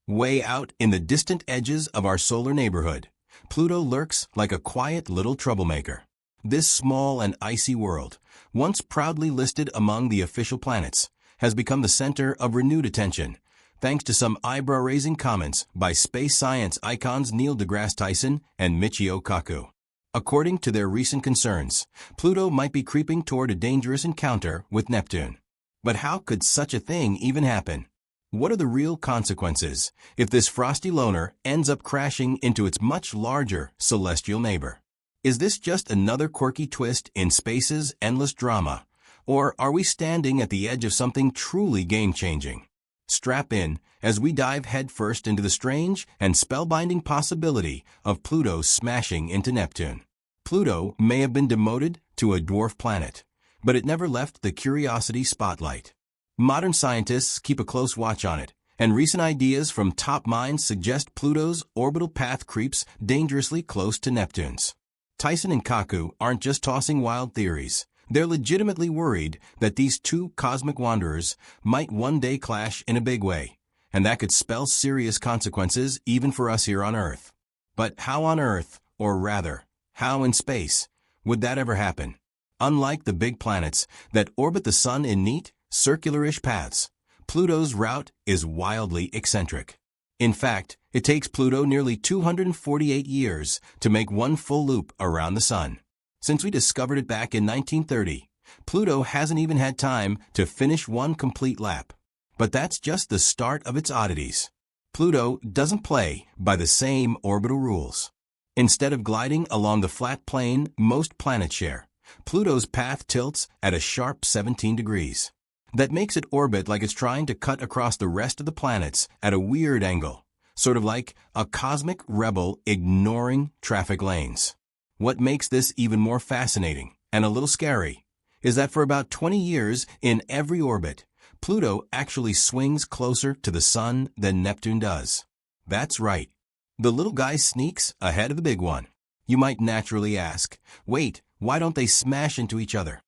Way out in the distant edges of our solar neighborhood, Pluto lurks like a quiet little troublemaker. This small and icy world, once proudly listed among the official planets, has become the center of renewed attention, thanks to some eyebrow-raising comments by space science icons Neil deGrasse Tyson and Michio Kaku. According to their recent concerns, Pluto might be creeping toward a dangerous encounter with Neptune. But how could such a thing even happen? What are the real consequences if this frosty loner ends up crashing into its much larger celestial neighbor? Is this just another quirky twist in space's endless drama, or are we standing at the edge of something truly game-changing? Strap in as we dive headfirst into the strange and spellbinding possibility of Pluto smashing into Neptune. Pluto may have been demoted to a dwarf planet, but it never left the curiosity spotlight. Modern scientists keep a close watch on it, and recent ideas from top minds suggest Pluto's orbital path creeps dangerously close to Neptune's. Tyson and Kaku aren't just tossing wild theories. They're legitimately worried that these two cosmic wanderers might one day clash in a big way, and that could spell serious consequences even for us here on Earth. But how on Earth, or rather, how in space, would that ever happen? Unlike the big planets that orbit the Sun in neat, circular-ish paths, Pluto's route is wildly eccentric. In fact, it takes Pluto nearly 248 years to make one full loop around the Sun. Since we discovered it back in 1930, Pluto hasn't even had time to finish one complete lap. But that's just the start of its oddities. Pluto doesn't play by the same orbital rules. Instead of gliding along the flat plane most planets share, Pluto's path tilts at a sharp 17 degrees. That makes it orbit like it's trying to cut across the rest of the planets at a weird angle, sort of like a cosmic rebel ignoring traffic lanes. What makes this even more fascinating, and a little scary, is that for about 20 years in every orbit, Pluto actually swings closer to the Sun than Neptune does. That's right. The little guy sneaks ahead of the big one. You might naturally ask, wait, why don't they smash into each other?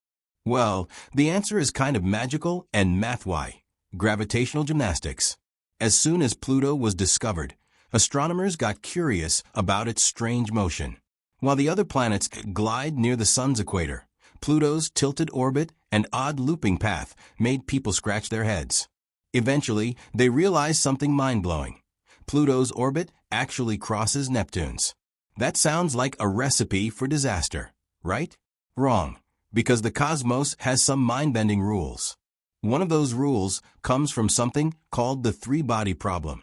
Well, the answer is kind of magical and math-y. Gravitational gymnastics. As soon as Pluto was discovered, astronomers got curious about its strange motion. While the other planets glide near the Sun's equator, Pluto's tilted orbit and odd looping path made people scratch their heads. Eventually, they realized something mind-blowing. Pluto's orbit actually crosses Neptune's. That sounds like a recipe for disaster, right? Wrong, because the cosmos has some mind-bending rules. One of those rules comes from something called the three-body problem.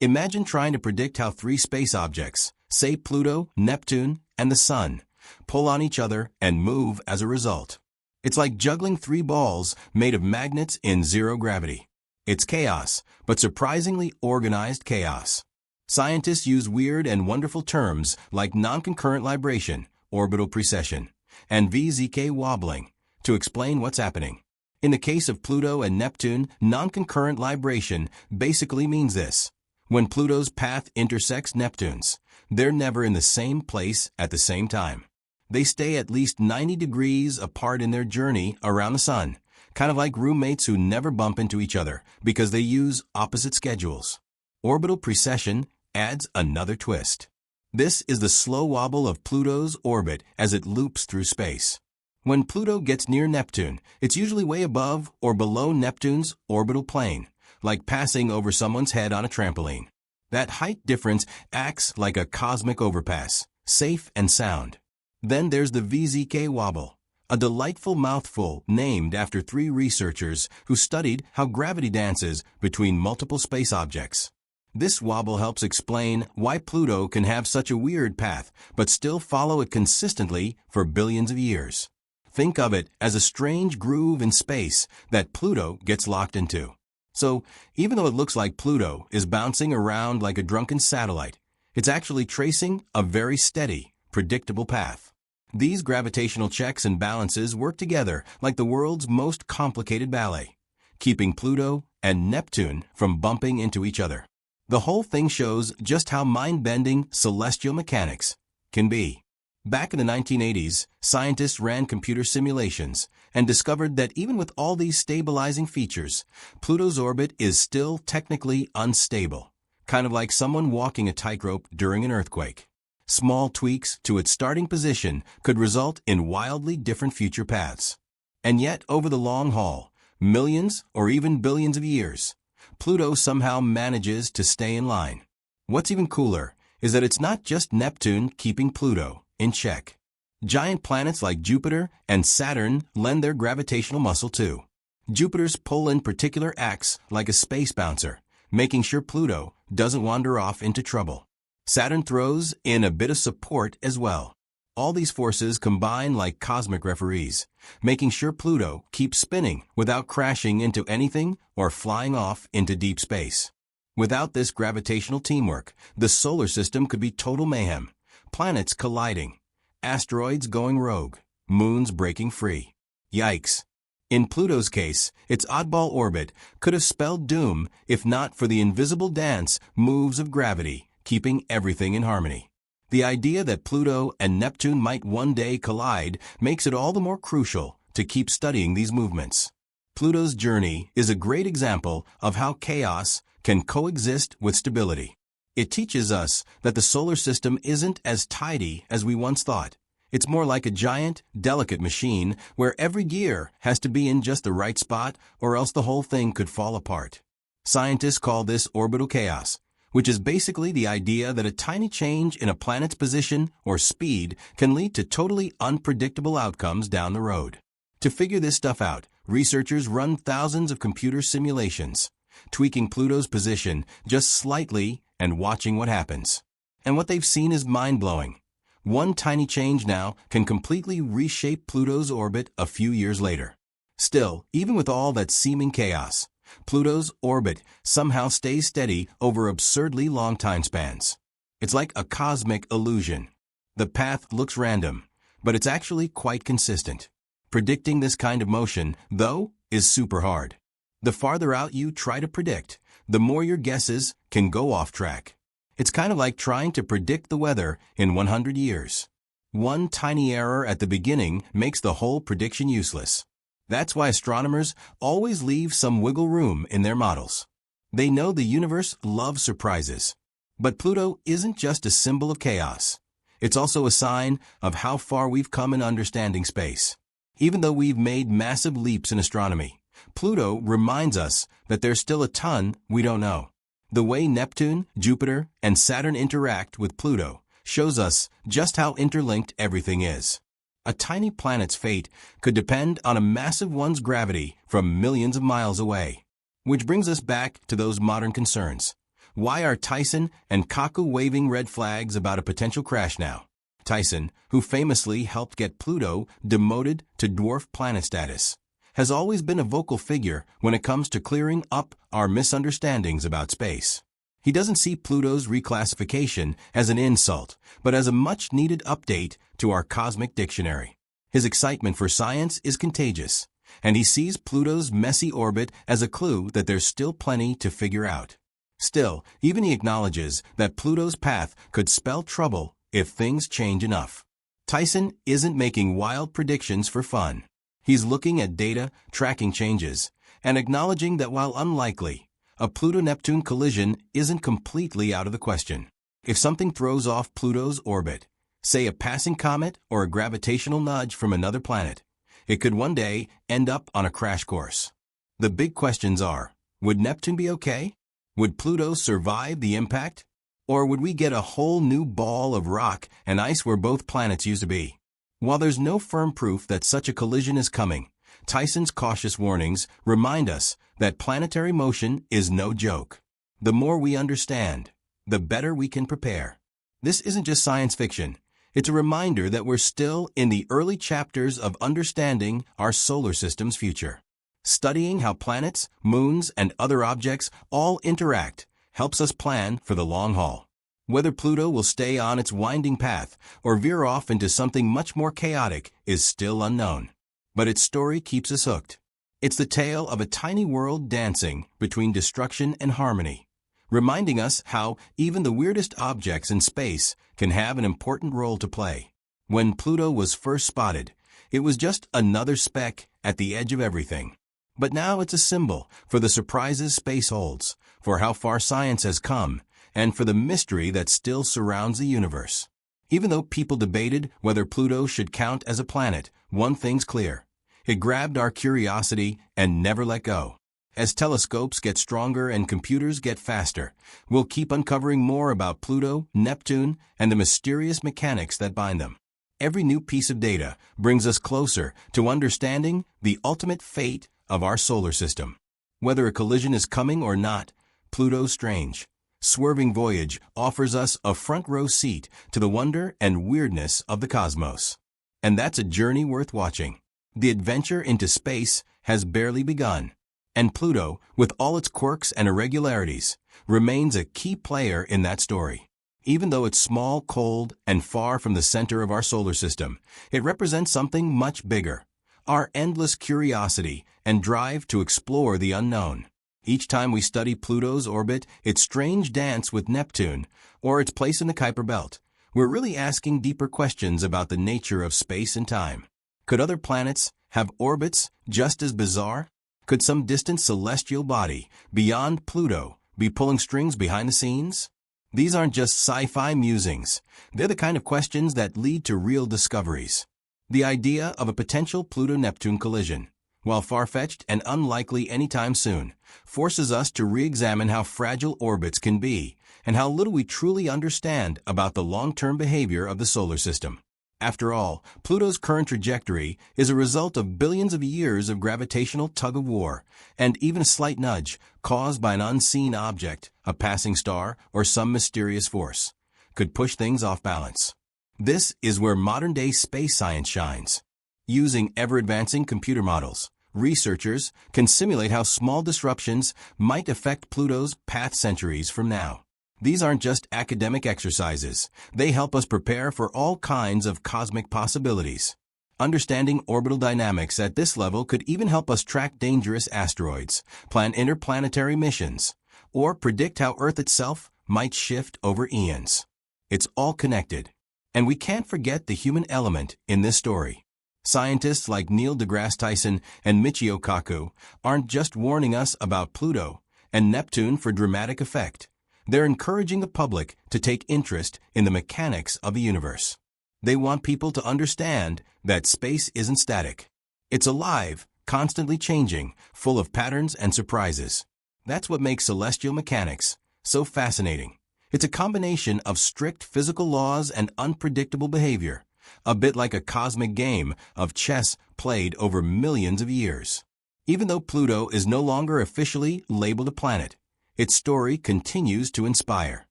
Imagine trying to predict how three space objects, say Pluto, Neptune, and the Sun, pull on each other and move as a result. It's like juggling three balls made of magnets in zero gravity. It's chaos, but surprisingly organized chaos. Scientists use weird and wonderful terms like non-concurrent libration, orbital precession, and VZK wobbling to explain what's happening. In the case of Pluto and Neptune, non-concurrent libration basically means this. When Pluto's path intersects Neptune's, they're never in the same place at the same time. They stay at least 90 degrees apart in their journey around the Sun, kind of like roommates who never bump into each other because they use opposite schedules. Orbital precession adds another twist. This is the slow wobble of Pluto's orbit as it loops through space. When Pluto gets near Neptune, it's usually way above or below Neptune's orbital plane, like passing over someone's head on a trampoline. That height difference acts like a cosmic overpass, safe and sound. Then there's the VZK wobble, a delightful mouthful named after three researchers who studied how gravity dances between multiple space objects. This wobble helps explain why Pluto can have such a weird path but still follow it consistently for billions of years. Think of it as a strange groove in space that Pluto gets locked into. So, even though it looks like Pluto is bouncing around like a drunken satellite, it's actually tracing a very steady, predictable path. These gravitational checks and balances work together like the world's most complicated ballet, keeping Pluto and Neptune from bumping into each other. The whole thing shows just how mind-bending celestial mechanics can be. Back in the 1980s, scientists ran computer simulations and discovered that even with all these stabilizing features, Pluto's orbit is still technically unstable, kind of like someone walking a tightrope during an earthquake. Small tweaks to its starting position could result in wildly different future paths. And yet, over the long haul, millions or even billions of years, Pluto somehow manages to stay in line. What's even cooler is that it's not just Neptune keeping Pluto in check. Giant planets like Jupiter and Saturn lend their gravitational muscle too. Jupiter's pull in particular acts like a space bouncer, making sure Pluto doesn't wander off into trouble. Saturn throws in a bit of support as well. All these forces combine like cosmic referees, making sure Pluto keeps spinning without crashing into anything or flying off into deep space. Without this gravitational teamwork, the solar system could be total mayhem. Planets colliding, asteroids going rogue, moons breaking free. Yikes. In Pluto's case, its oddball orbit could have spelled doom if not for the invisible dance moves of gravity, keeping everything in harmony. The idea that Pluto and Neptune might one day collide makes it all the more crucial to keep studying these movements. Pluto's journey is a great example of how chaos can coexist with stability. It teaches us that the solar system isn't as tidy as we once thought. It's more like a giant, delicate machine where every gear has to be in just the right spot or else the whole thing could fall apart. Scientists call this orbital chaos, which is basically the idea that a tiny change in a planet's position or speed can lead to totally unpredictable outcomes down the road. To figure this stuff out, researchers run thousands of computer simulations, tweaking Pluto's position just slightly and watching what happens. And what they've seen is mind-blowing. One tiny change now can completely reshape Pluto's orbit a few years later. Still, even with all that seeming chaos, Pluto's orbit somehow stays steady over absurdly long time spans. It's like a cosmic illusion. The path looks random, but it's actually quite consistent. Predicting this kind of motion, though, is super hard. The farther out you try to predict, the more your guesses can go off track. It's kind of like trying to predict the weather in 100 years. One tiny error at the beginning makes the whole prediction useless. That's why astronomers always leave some wiggle room in their models. They know the universe loves surprises. But Pluto isn't just a symbol of chaos. It's also a sign of how far we've come in understanding space. Even though we've made massive leaps in astronomy, Pluto reminds us that there's still a ton we don't know. The way Neptune, Jupiter, and Saturn interact with Pluto shows us just how interlinked everything is. A tiny planet's fate could depend on a massive one's gravity from millions of miles away. Which brings us back to those modern concerns. Why are Tyson and Kaku waving red flags about a potential crash now? Tyson, who famously helped get Pluto demoted to dwarf planet status, has always been a vocal figure when it comes to clearing up our misunderstandings about space. He doesn't see Pluto's reclassification as an insult, but as a much-needed update to our cosmic dictionary. His excitement for science is contagious, and he sees Pluto's messy orbit as a clue that there's still plenty to figure out. Still, even he acknowledges that Pluto's path could spell trouble if things change enough. Tyson isn't making wild predictions for fun. He's looking at data, tracking changes, and acknowledging that while unlikely, a Pluto-Neptune collision isn't completely out of the question. If something throws off Pluto's orbit, say a passing comet or a gravitational nudge from another planet, it could one day end up on a crash course. The big questions are, would Neptune be okay? Would Pluto survive the impact? Or would we get a whole new ball of rock and ice where both planets used to be? While there's no firm proof that such a collision is coming, Tyson's cautious warnings remind us that planetary motion is no joke. The more we understand, the better we can prepare. This isn't just science fiction. It's a reminder that we're still in the early chapters of understanding our solar system's future. Studying how planets, moons, and other objects all interact helps us plan for the long haul. Whether Pluto will stay on its winding path or veer off into something much more chaotic is still unknown. But its story keeps us hooked. It's the tale of a tiny world dancing between destruction and harmony, reminding us how even the weirdest objects in space can have an important role to play. When Pluto was first spotted, it was just another speck at the edge of everything. But now it's a symbol for the surprises space holds, for how far science has come, and for the mystery that still surrounds the universe. Even though people debated whether Pluto should count as a planet, one thing's clear. It grabbed our curiosity and never let go. As telescopes get stronger and computers get faster, we'll keep uncovering more about Pluto, Neptune, and the mysterious mechanics that bind them. Every new piece of data brings us closer to understanding the ultimate fate of our solar system. Whether a collision is coming or not, Pluto's strange, swerving voyage offers us a front-row seat to the wonder and weirdness of the cosmos. And that's a journey worth watching. The adventure into space has barely begun. And Pluto, with all its quirks and irregularities, remains a key player in that story. Even though it's small, cold, and far from the center of our solar system, it represents something much bigger. Our endless curiosity and drive to explore the unknown. Each time we study Pluto's orbit, its strange dance with Neptune, or its place in the Kuiper Belt, we're really asking deeper questions about the nature of space and time. Could other planets have orbits just as bizarre? Could some distant celestial body beyond Pluto be pulling strings behind the scenes? These aren't just sci-fi musings. They're the kind of questions that lead to real discoveries. The idea of a potential Pluto-Neptune collision, while far-fetched and unlikely anytime soon, forces us to re-examine how fragile orbits can be and how little we truly understand about the long-term behavior of the solar system. After all, Pluto's current trajectory is a result of billions of years of gravitational tug-of-war, and even a slight nudge caused by an unseen object, a passing star, or some mysterious force, could push things off balance. This is where modern-day space science shines. Using ever-advancing computer models, researchers can simulate how small disruptions might affect Pluto's path centuries from now. These aren't just academic exercises. They help us prepare for all kinds of cosmic possibilities. Understanding orbital dynamics at this level could even help us track dangerous asteroids, plan interplanetary missions, or predict how Earth itself might shift over eons. It's all connected. And we can't forget the human element in this story. Scientists like Neil deGrasse Tyson and Michio Kaku aren't just warning us about Pluto and Neptune for dramatic effect. They're encouraging the public to take interest in the mechanics of the universe. They want people to understand that space isn't static. It's alive, constantly changing, full of patterns and surprises. That's what makes celestial mechanics so fascinating. It's a combination of strict physical laws and unpredictable behavior, a bit like a cosmic game of chess played over millions of years. Even though Pluto is no longer officially labeled a planet, its story continues to inspire.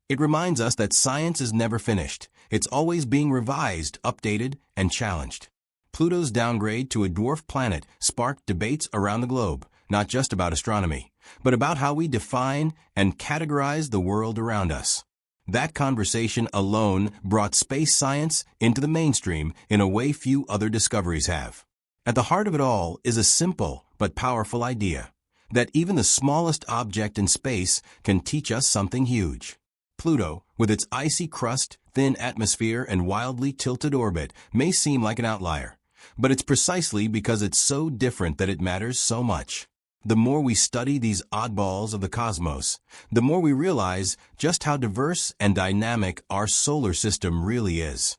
It reminds us that science is never finished. It's always being revised, updated, and challenged. Pluto's downgrade to a dwarf planet sparked debates around the globe, not just about astronomy, but about how we define and categorize the world around us. That conversation alone brought space science into the mainstream in a way few other discoveries have. At the heart of it all is a simple but powerful idea, that even the smallest object in space can teach us something huge. Pluto, with its icy crust, thin atmosphere, and wildly tilted orbit, may seem like an outlier, but it's precisely because it's so different that it matters so much. The more we study these oddballs of the cosmos, the more we realize just how diverse and dynamic our solar system really is.